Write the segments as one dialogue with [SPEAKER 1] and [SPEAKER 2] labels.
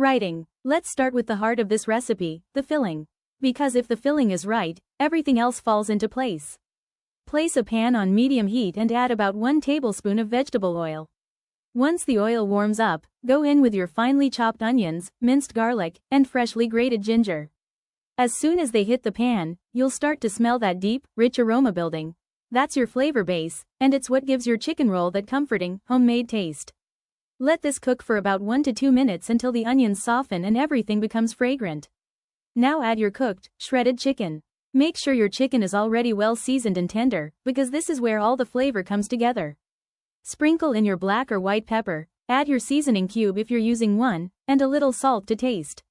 [SPEAKER 1] Writing. Let's start with the heart of this recipe, the filling. Because if the filling is right, everything else falls into place. Place a pan on medium heat and add about 1 tablespoon of vegetable oil. Once the oil warms up, go in with your finely chopped onions, minced garlic, and freshly grated ginger. As soon as they hit the pan, you'll start to smell that deep, rich aroma building. That's your flavor base, and it's what gives your chicken roll that comforting, homemade taste. Let this cook for about 1 to 2 minutes until the onions soften and everything becomes fragrant. Now add your cooked, shredded chicken. Make sure your chicken is already well seasoned and tender, because this is where all the flavor comes together. Sprinkle in your black or white pepper, add your seasoning cube if you're using one, and a little salt to taste.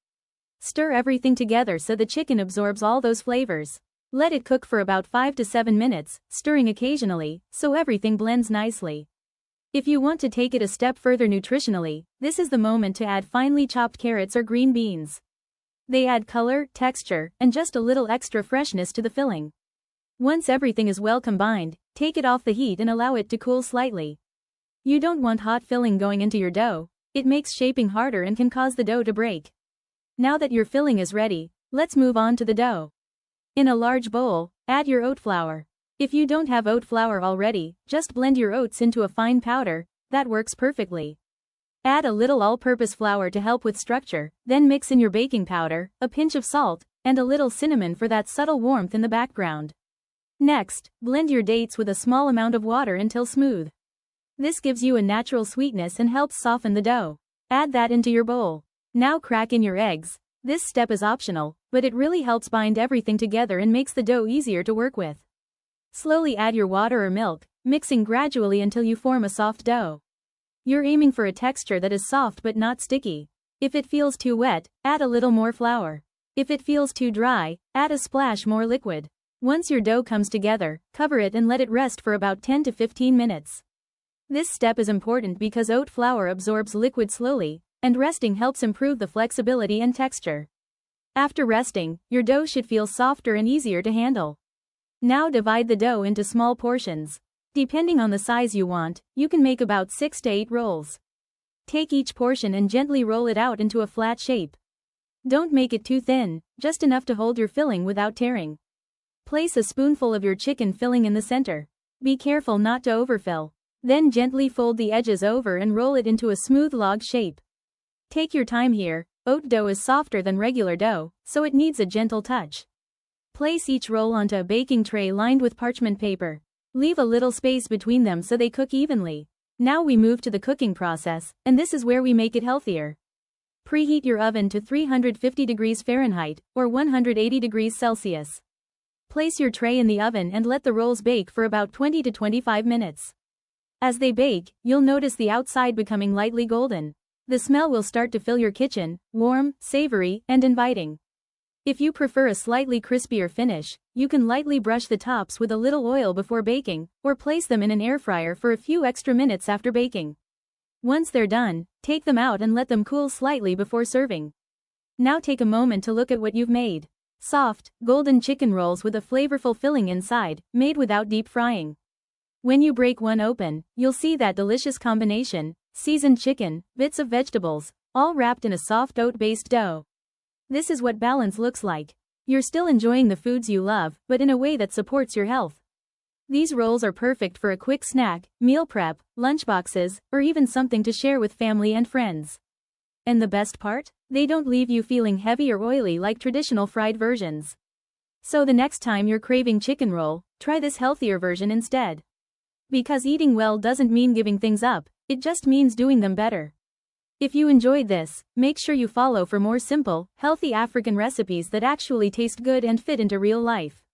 [SPEAKER 1] Stir everything together so the chicken absorbs all those flavors. Let it cook for about 5 to 7 minutes, stirring occasionally, so everything blends nicely. If you want to take it a step further nutritionally, this is the moment to add finely chopped carrots or green beans. They add color, texture, and just a little extra freshness to the filling. Once everything is well combined, take it off the heat and allow it to cool slightly. You don't want hot filling going into your dough. It makes shaping harder and can cause the dough to break. Now that your filling is ready, let's move on to the dough. In a large bowl, add your oat flour. If you don't have oat flour already, just blend your oats into a fine powder. That works perfectly. Add a little all-purpose flour to help with structure, then mix in your baking powder, a pinch of salt, and a little cinnamon for that subtle warmth in the background. Next, blend your dates with a small amount of water until smooth. This gives you a natural sweetness and helps soften the dough. Add that into your bowl. Now crack in your eggs. This step is optional, but it really helps bind everything together and makes the dough easier to work with. Slowly add your water or milk, mixing gradually until you form a soft dough. You're aiming for a texture that is soft but not sticky. If it feels too wet, add a little more flour. If it feels too dry, add a splash more liquid. Once your dough comes together, cover it and let it rest for about 10 to 15 minutes. This step is important because oat flour absorbs liquid slowly, and resting helps improve the flexibility and texture. After resting, your dough should feel softer and easier to handle. Now divide the dough into small portions. Depending on the size you want, you can make about 6 to 8 rolls. Take each portion and gently roll it out into a flat shape. Don't make it too thin, just enough to hold your filling without tearing. Place a spoonful of your chicken filling in the center. Be careful not to overfill. Then gently fold the edges over and roll it into a smooth log shape. Take your time here. Oat dough is softer than regular dough, so it needs a gentle touch. Place each roll onto a baking tray lined with parchment paper. Leave a little space between them so they cook evenly. Now we move to the cooking process, and this is where we make it healthier. Preheat your oven to 350 degrees Fahrenheit, or 180 degrees Celsius. Place your tray in the oven and let the rolls bake for about 20 to 25 minutes. As they bake, you'll notice the outside becoming lightly golden. The smell will start to fill your kitchen, warm, savory, and inviting. If you prefer a slightly crispier finish, you can lightly brush the tops with a little oil before baking, or place them in an air fryer for a few extra minutes after baking. Once they're done, take them out and let them cool slightly before serving. Now take a moment to look at what you've made. Soft, golden chicken rolls with a flavorful filling inside, made without deep frying. When you break one open, you'll see that delicious combination: seasoned chicken, bits of vegetables, all wrapped in a soft oat-based dough. This is what balance looks like. You're still enjoying the foods you love, but in a way that supports your health. These rolls are perfect for a quick snack, meal prep, lunchboxes, or even something to share with family and friends. And the best part? They don't leave you feeling heavy or oily like traditional fried versions. So the next time you're craving chicken roll, try this healthier version instead. Because eating well doesn't mean giving things up, it just means doing them better. If you enjoyed this, make sure you follow for more simple, healthy African recipes that actually taste good and fit into real life.